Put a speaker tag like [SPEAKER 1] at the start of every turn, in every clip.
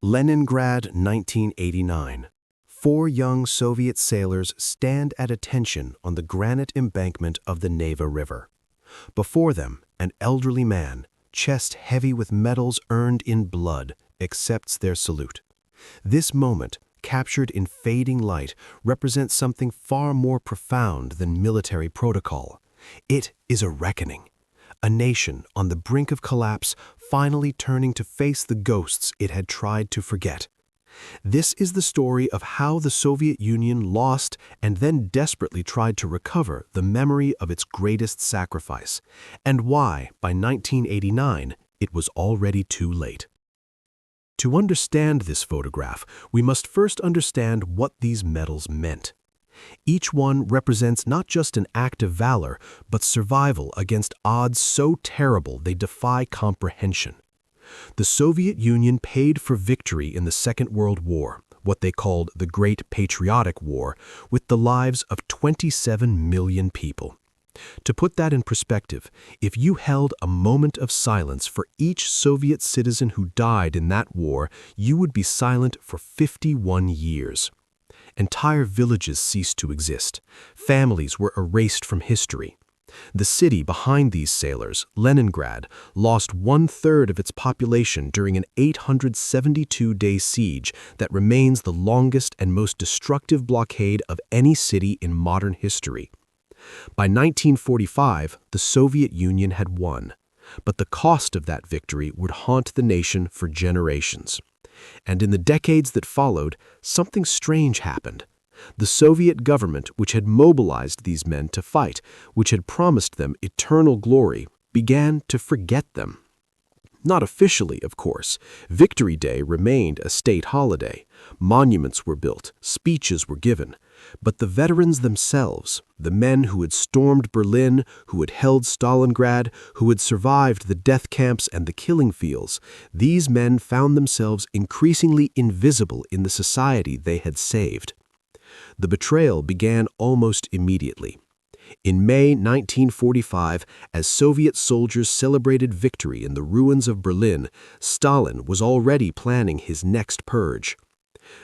[SPEAKER 1] Leningrad, 1989. Four young Soviet sailors stand at attention on the granite embankment of the Neva River. Before them, an elderly man, chest heavy with medals earned in blood, accepts their salute. This moment, captured in fading light, represents something far more profound than military protocol. It is a reckoning. A nation on the brink of collapse, finally turning to face the ghosts it had tried to forget. This is the story of how the Soviet Union lost and then desperately tried to recover the memory of its greatest sacrifice, and why, by 1989, it was already too late. To understand this photograph, we must first understand what these medals meant. Each one represents not just an act of valor, but survival against odds so terrible they defy comprehension. The Soviet Union paid for victory in the Second World War, what they called the Great Patriotic War, with the lives of 27 million people. To put that in perspective, if you held a moment of silence for each Soviet citizen who died in that war, you would be silent for 51 years. Entire villages ceased to exist. Families were erased from history. The city behind these sailors, Leningrad, lost 1/3 of its population during an 872-day siege that remains the longest and most destructive blockade of any city in modern history. By 1945, the Soviet Union had won, but the cost of that victory would haunt the nation for generations. And in the decades that followed, something strange happened. The Soviet government, which had mobilized these men to fight, which had promised them eternal glory, began to forget them. Not officially, of course. Victory Day remained a state holiday. Monuments were built, speeches were given. But the veterans themselves, the men who had stormed Berlin, who had held Stalingrad, who had survived the death camps and the killing fields, these men found themselves increasingly invisible in the society they had saved. The betrayal began almost immediately. In May 1945, as Soviet soldiers celebrated victory in the ruins of Berlin, Stalin was already planning his next purge.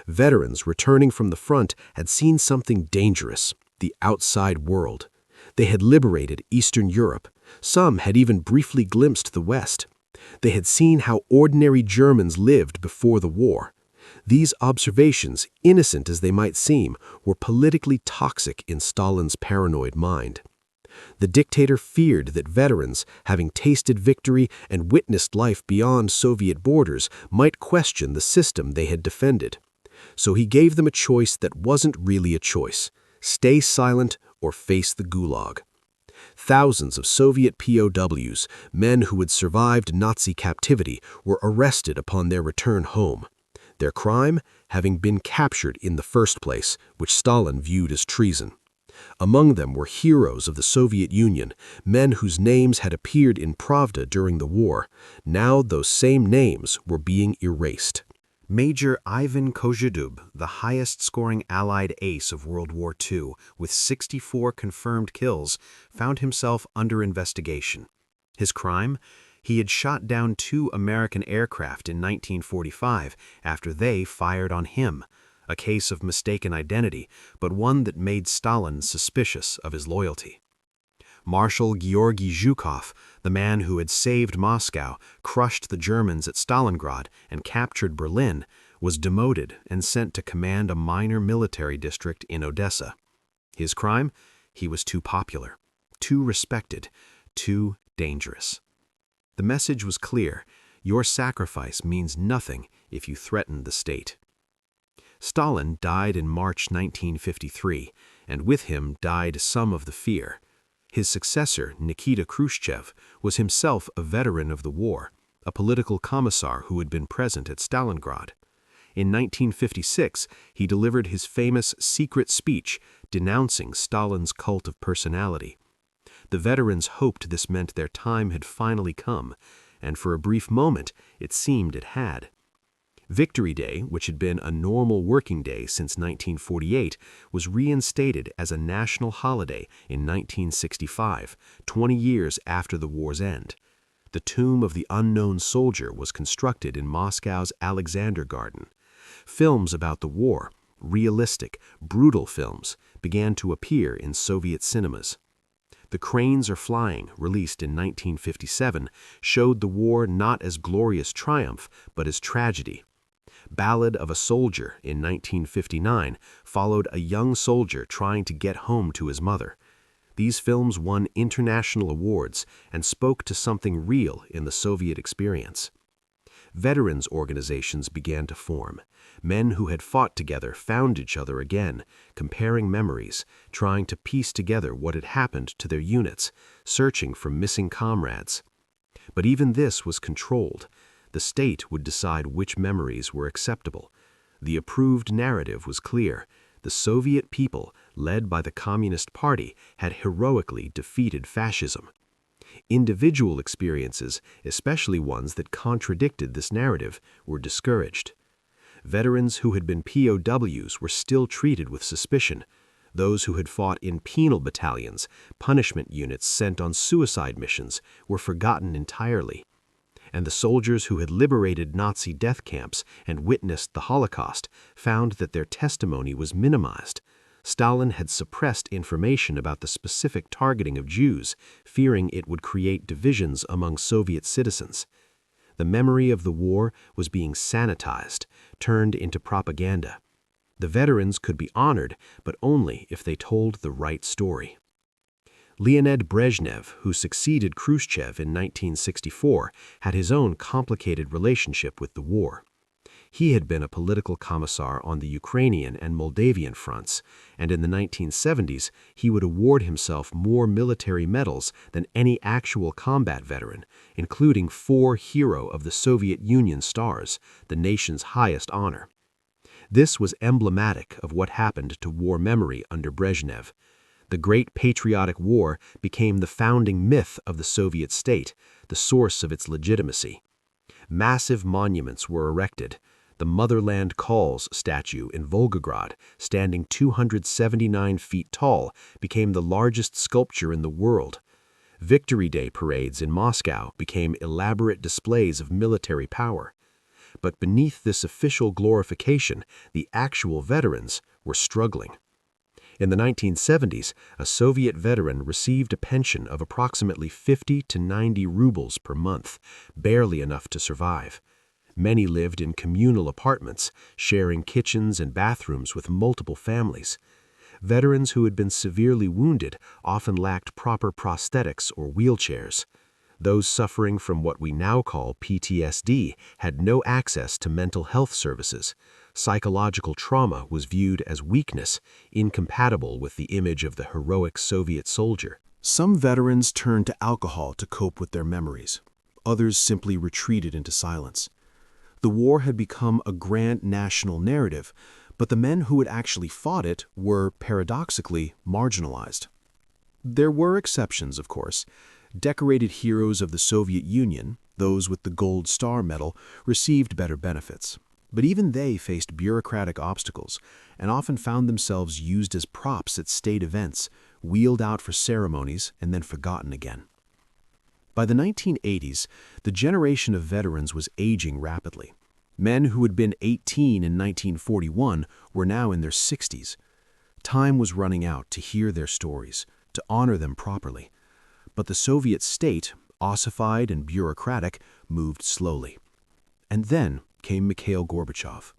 [SPEAKER 1] Veterans returning from the front had seen something dangerous, the outside world. They had liberated Eastern Europe. Some had even briefly glimpsed the West. They had seen how ordinary Germans lived before the war. These observations, innocent as they might seem, were politically toxic in Stalin's paranoid mind. The dictator feared that veterans, having tasted victory and witnessed life beyond Soviet borders, might question the system they had defended. So he gave them a choice that wasn't really a choice: stay silent or face the gulag. Thousands of Soviet POWs, men who had survived Nazi captivity, were arrested upon their return home. Their crime, having been captured in the first place, which Stalin viewed as treason. Among them were heroes of the Soviet Union, men whose names had appeared in Pravda during the war. Now those same names were being erased. Major Ivan Kozhedub, the highest-scoring Allied ace of World War II, with 64 confirmed kills, found himself under investigation. His crime? He had shot down 2 American aircraft in 1945 after they fired on him, a case of mistaken identity, but one that made Stalin suspicious of his loyalty. Marshal Georgy Zhukov, the man who had saved Moscow, crushed the Germans at Stalingrad, and captured Berlin, was demoted and sent to command a minor military district in Odessa. His crime? He was too popular, too respected, too dangerous. The message was clear: your sacrifice means nothing if you threaten the state. Stalin died in March 1953, and with him died some of the fear. His successor, Nikita Khrushchev, was himself a veteran of the war, a political commissar who had been present at Stalingrad. In 1956, he delivered his famous secret speech denouncing Stalin's cult of personality. The veterans hoped this meant their time had finally come, and for a brief moment it seemed it had. Victory Day, which had been a normal working day since 1948, was reinstated as a national holiday in 1965, 20 years after the war's end. The tomb of the unknown soldier was constructed in Moscow's Alexander Garden. Films about the war, realistic, brutal films, began to appear in Soviet cinemas. The Cranes Are Flying, released in 1957, showed the war not as glorious triumph, but as tragedy. Ballad of a Soldier in 1959 followed a young soldier trying to get home to his mother. These films won international awards and spoke to something real in the Soviet experience. Veterans organizations began to form. Men who had fought together found each other again, comparing memories, trying to piece together what had happened to their units, searching for missing comrades. But even this was controlled. The state would decide which memories were acceptable. The approved narrative was clear. The Soviet people, led by the Communist Party, had heroically defeated fascism. Individual experiences, especially ones that contradicted this narrative, were discouraged. Veterans who had been POWs were still treated with suspicion. Those who had fought in penal battalions, punishment units sent on suicide missions, were forgotten entirely. And the soldiers who had liberated Nazi death camps and witnessed the Holocaust found that their testimony was minimized. Stalin had suppressed information about the specific targeting of Jews, fearing it would create divisions among Soviet citizens. The memory of the war was being sanitized, turned into propaganda. The veterans could be honored, but only if they told the right story. Leonid Brezhnev, who succeeded Khrushchev in 1964, had his own complicated relationship with the war. He had been a political commissar on the Ukrainian and Moldavian fronts, and in the 1970s he would award himself more military medals than any actual combat veteran, including 4 Hero of the Soviet Union stars, the nation's highest honor. This was emblematic of what happened to war memory under Brezhnev. The Great Patriotic War became the founding myth of the Soviet state, the source of its legitimacy. Massive monuments were erected. The Motherland Calls statue in Volgograd, standing 279 feet tall, became the largest sculpture in the world. Victory Day parades in Moscow became elaborate displays of military power. But beneath this official glorification, the actual veterans were struggling. In the 1970s, a Soviet veteran received a pension of approximately 50 to 90 rubles per month, barely enough to survive. Many lived in communal apartments, sharing kitchens and bathrooms with multiple families. Veterans who had been severely wounded often lacked proper prosthetics or wheelchairs. Those suffering from what we now call PTSD had no access to mental health services. Psychological trauma was viewed as weakness, incompatible with the image of the heroic Soviet soldier. Some veterans turned to alcohol to cope with their memories. Others simply retreated into silence. The war had become a grand national narrative, but the men who had actually fought it were, paradoxically, marginalized. There were exceptions, of course. Decorated heroes of the Soviet Union, those with the Gold Star Medal, received better benefits. But even they faced bureaucratic obstacles and often found themselves used as props at state events, wheeled out for ceremonies and then forgotten again. By the 1980s, the generation of veterans was aging rapidly. Men who had been 18 in 1941 were now in their 60s. Time was running out to hear their stories, to honor them properly. But the Soviet state, ossified and bureaucratic, moved slowly. And then came Mikhail Gorbachev.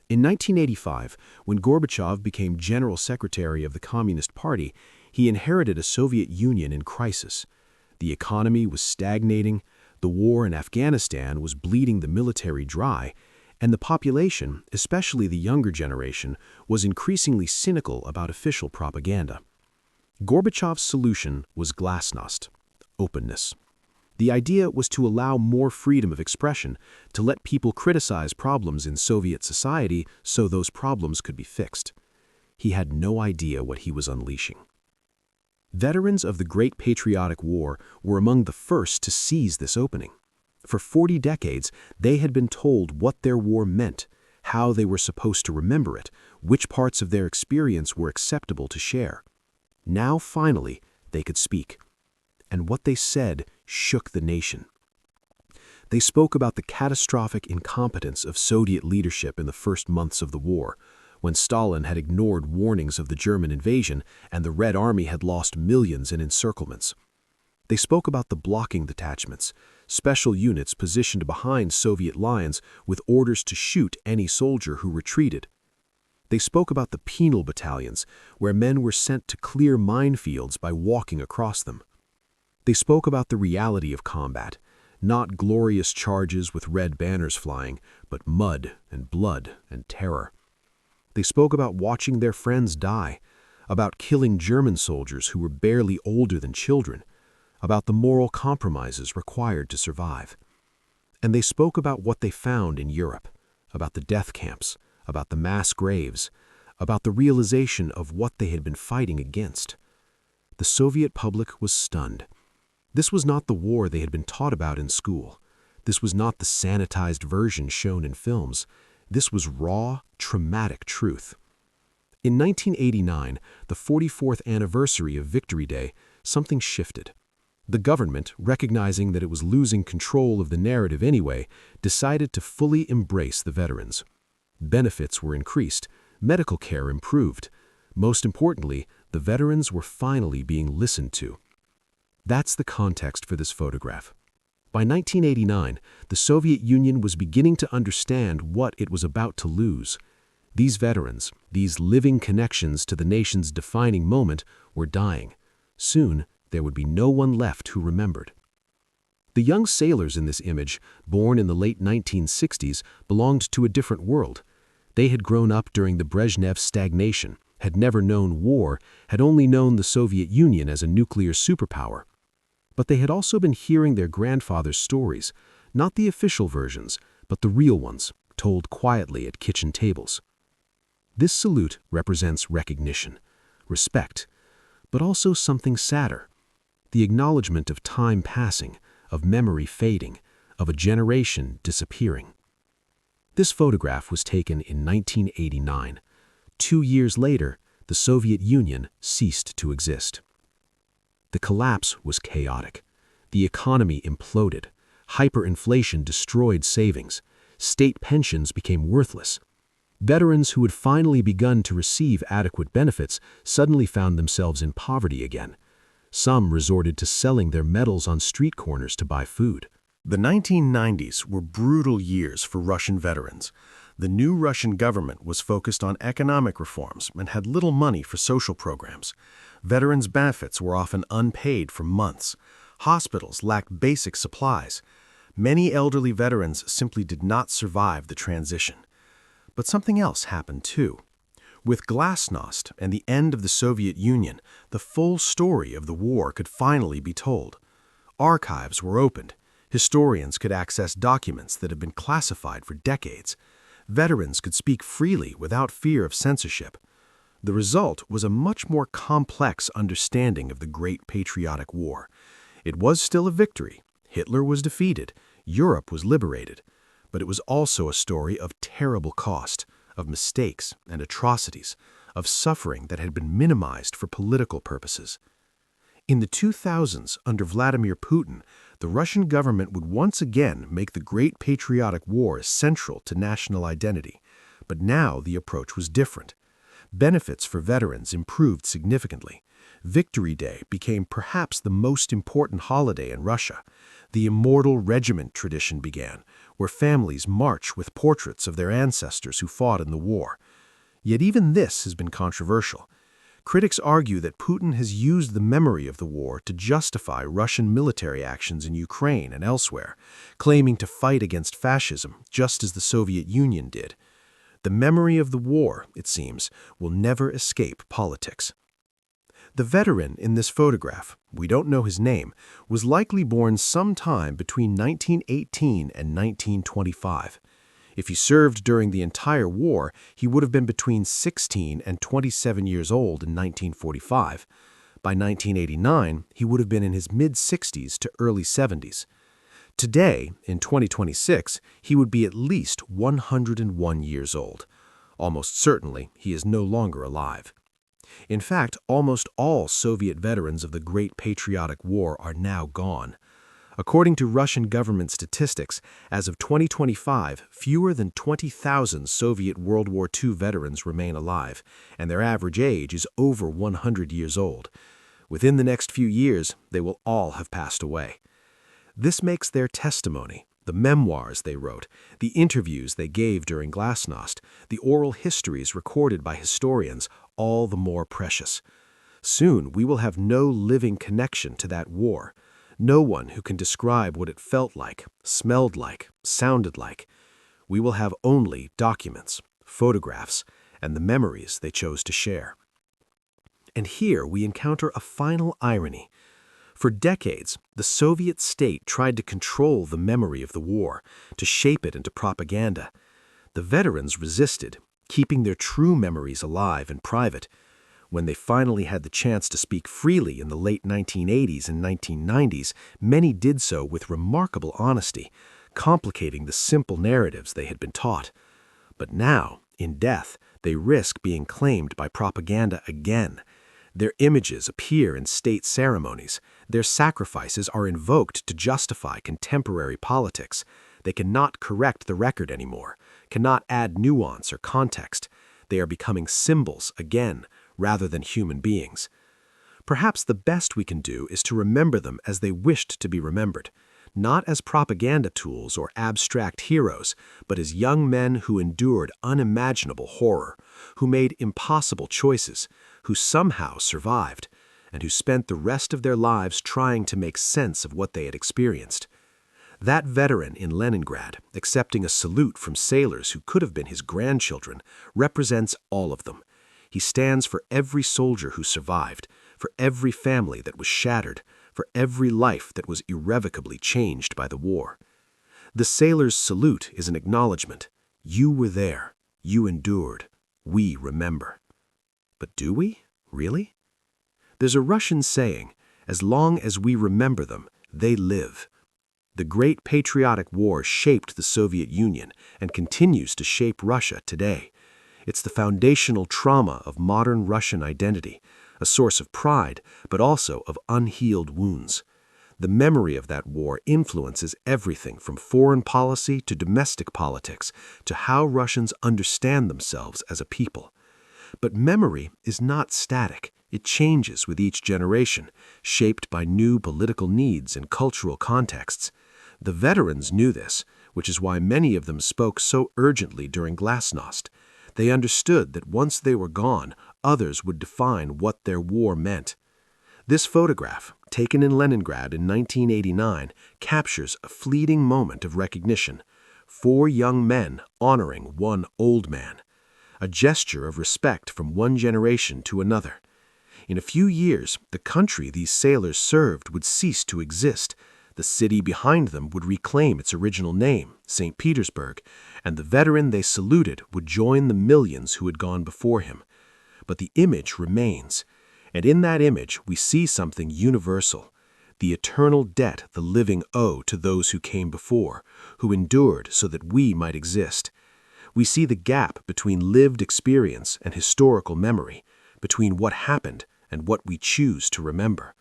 [SPEAKER 1] In 1985, when Gorbachev became General Secretary of the Communist Party, he inherited a Soviet Union in crisis. The economy was stagnating, the war in Afghanistan was bleeding the military dry, and the population, especially the younger generation, was increasingly cynical about official propaganda. Gorbachev's solution was glasnost, openness. The idea was to allow more freedom of expression, to let people criticize problems in Soviet society so those problems could be fixed. He had no idea what he was unleashing. Veterans of the Great Patriotic War were among the first to seize this opening. For 40 decades, they had been told what their war meant, how they were supposed to remember it, which parts of their experience were acceptable to share. Now, finally, they could speak. and what they said shook the nation. They spoke about the catastrophic incompetence of Soviet leadership in the first months of the war, when Stalin had ignored warnings of the German invasion and the Red Army had lost millions in encirclements. They spoke about the blocking detachments, special units positioned behind Soviet lines with orders to shoot any soldier who retreated. They spoke about the penal battalions, where men were sent to clear minefields by walking across them. They spoke about the reality of combat, not glorious charges with red banners flying, but mud and blood and terror. They spoke about watching their friends die, about killing German soldiers who were barely older than children, about the moral compromises required to survive. And they spoke about what they found in Europe, about the death camps, about the mass graves, about the realization of what they had been fighting against. The Soviet public was stunned. This was not the war they had been taught about in school. This was not the sanitized version shown in films. This was raw, traumatic truth. In 1989, the 44th anniversary of Victory Day, something shifted. The government, recognizing that it was losing control of the narrative anyway, decided to fully embrace the veterans. Benefits were increased, medical care improved. Most importantly, the veterans were finally being listened to. That's the context for this photograph. By 1989, the Soviet Union was beginning to understand what it was about to lose. These veterans, these living connections to the nation's defining moment, were dying. Soon, there would be no one left who remembered. The young sailors in this image, born in the late 1960s, belonged to a different world. They had grown up during the Brezhnev stagnation, had never known war, had only known the Soviet Union as a nuclear superpower. But they had also been hearing their grandfathers' stories, not the official versions, but the real ones, told quietly at kitchen tables. This salute represents recognition, respect, but also something sadder, the acknowledgement of time passing, of memory fading, of a generation disappearing. This photograph was taken in 1989. 2 years later, the Soviet Union ceased to exist. The collapse was chaotic. The economy imploded. Hyperinflation destroyed savings. State pensions became worthless. Veterans who had finally begun to receive adequate benefits suddenly found themselves in poverty again. Some resorted to selling their medals on street corners to buy food.
[SPEAKER 2] The 1990s were brutal years for Russian veterans. The new Russian government was focused on economic reforms and had little money for social programs. Veterans' benefits were often unpaid for months. Hospitals lacked basic supplies. Many elderly veterans simply did not survive the transition. But something else happened too. With glasnost and the end of the Soviet Union, the full story of the war could finally be told. Archives were opened. Historians could access documents that had been classified for decades. Veterans could speak freely without fear of censorship. The result was a much more complex understanding of the Great Patriotic War. It was still a victory. Hitler was defeated. Europe was liberated. But it was also a story of terrible cost, of mistakes and atrocities, of suffering that had been minimized for political purposes. In the 2000s, under Vladimir Putin, the Russian government would once again make the Great Patriotic War central to national identity. But now the approach was different. Benefits for veterans improved significantly. Victory Day became perhaps the most important holiday in Russia. The Immortal Regiment tradition began, where families march with portraits of their ancestors who fought in the war. Yet even this has been controversial. Critics argue that Putin has used the memory of the war to justify Russian military actions in Ukraine and elsewhere, claiming to fight against fascism just as the Soviet Union did. The memory of the war, it seems, will never escape politics. The veteran in this photograph, we don't know his name, was likely born sometime between 1918 and 1925. If he served during the entire war, he would have been between 16 and 27 years old in 1945. By 1989, he would have been in his mid-60s to early 70s. Today, in 2026, he would be at least 101 years old. Almost certainly, he is no longer alive. In fact, almost all Soviet veterans of the Great Patriotic War are now gone. According to Russian government statistics, as of 2025, fewer than 20,000 Soviet World War II veterans remain alive, and their average age is over 100 years old. Within the next few years, they will all have passed away. This makes their testimony, the memoirs they wrote, the interviews they gave during glasnost, the oral histories recorded by historians, all the more precious. Soon we will have no living connection to that war. No one who can describe what it felt like, smelled like, sounded like. We will have only documents, photographs, and the memories they chose to share. And here we encounter a final irony. For decades, the Soviet state tried to control the memory of the war, to shape it into propaganda. The veterans resisted, keeping their true memories alive and private. When they finally had the chance to speak freely in the late 1980s and 1990s, many did so with remarkable honesty, complicating the simple narratives they had been taught. But now, in death, they risk being claimed by propaganda again. Their images appear in state ceremonies. Their sacrifices are invoked to justify contemporary politics. They cannot correct the record anymore, cannot add nuance or context. They are becoming symbols again, rather than human beings. Perhaps the best we can do is to remember them as they wished to be remembered, not as propaganda tools or abstract heroes, but as young men who endured unimaginable horror, who made impossible choices, who somehow survived, and who spent the rest of their lives trying to make sense of what they had experienced. That veteran in Leningrad, accepting a salute from sailors who could have been his grandchildren, represents all of them. He stands for every soldier who survived, for every family that was shattered, for every life that was irrevocably changed by the war. The sailor's salute is an acknowledgement. You were there. You endured. We remember. But do we? Really? There's a Russian saying, as long as we remember them, they live. The Great Patriotic War shaped the Soviet Union and continues to shape Russia today. It's the foundational trauma of modern Russian identity, a source of pride, but also of unhealed wounds. The memory of that war influences everything from foreign policy to domestic politics, to how Russians understand themselves as a people. But memory is not static. It changes with each generation, shaped by new political needs and cultural contexts. The veterans knew this, which is why many of them spoke so urgently during glasnost. They understood that once they were gone, others would define what their war meant. This photograph, taken in Leningrad in 1989, captures a fleeting moment of recognition. 4 young men honoring one old man. A gesture of respect from one generation to another. In a few years, the country these sailors served would cease to exist. The city behind them would reclaim its original name, St. Petersburg, and the veteran they saluted would join the millions who had gone before him. But the image remains, and in that image we see something universal, the eternal debt the living owe to those who came before, who endured so that we might exist. We see the gap between lived experience and historical memory, between what happened and what we choose to remember.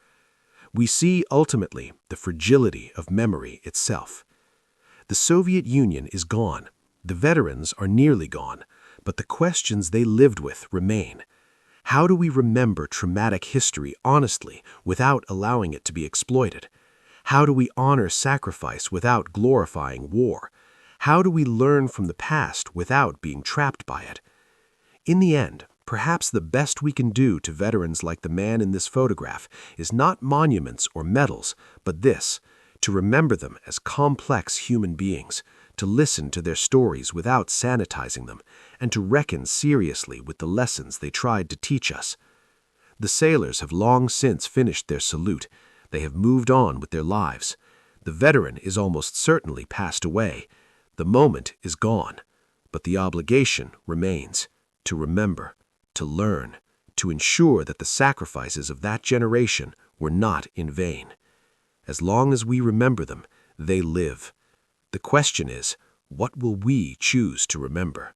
[SPEAKER 2] We see, ultimately, the fragility of memory itself. The Soviet Union is gone. The veterans are nearly gone, but the questions they lived with remain. How do we remember traumatic history honestly without allowing it to be exploited? How do we honor sacrifice without glorifying war? How do we learn from the past without being trapped by it? In the end, perhaps the best we can do to veterans like the man in this photograph is not monuments or medals, but this, to remember them as complex human beings, to listen to their stories without sanitizing them, and to reckon seriously with the lessons they tried to teach us. The sailors have long since finished their salute. They have moved on with their lives. The veteran is almost certainly passed away. The moment is gone, but the obligation remains, to remember, to learn, to ensure that the sacrifices of that generation were not in vain. As long as we remember them, they live. The question is, what will we choose to remember?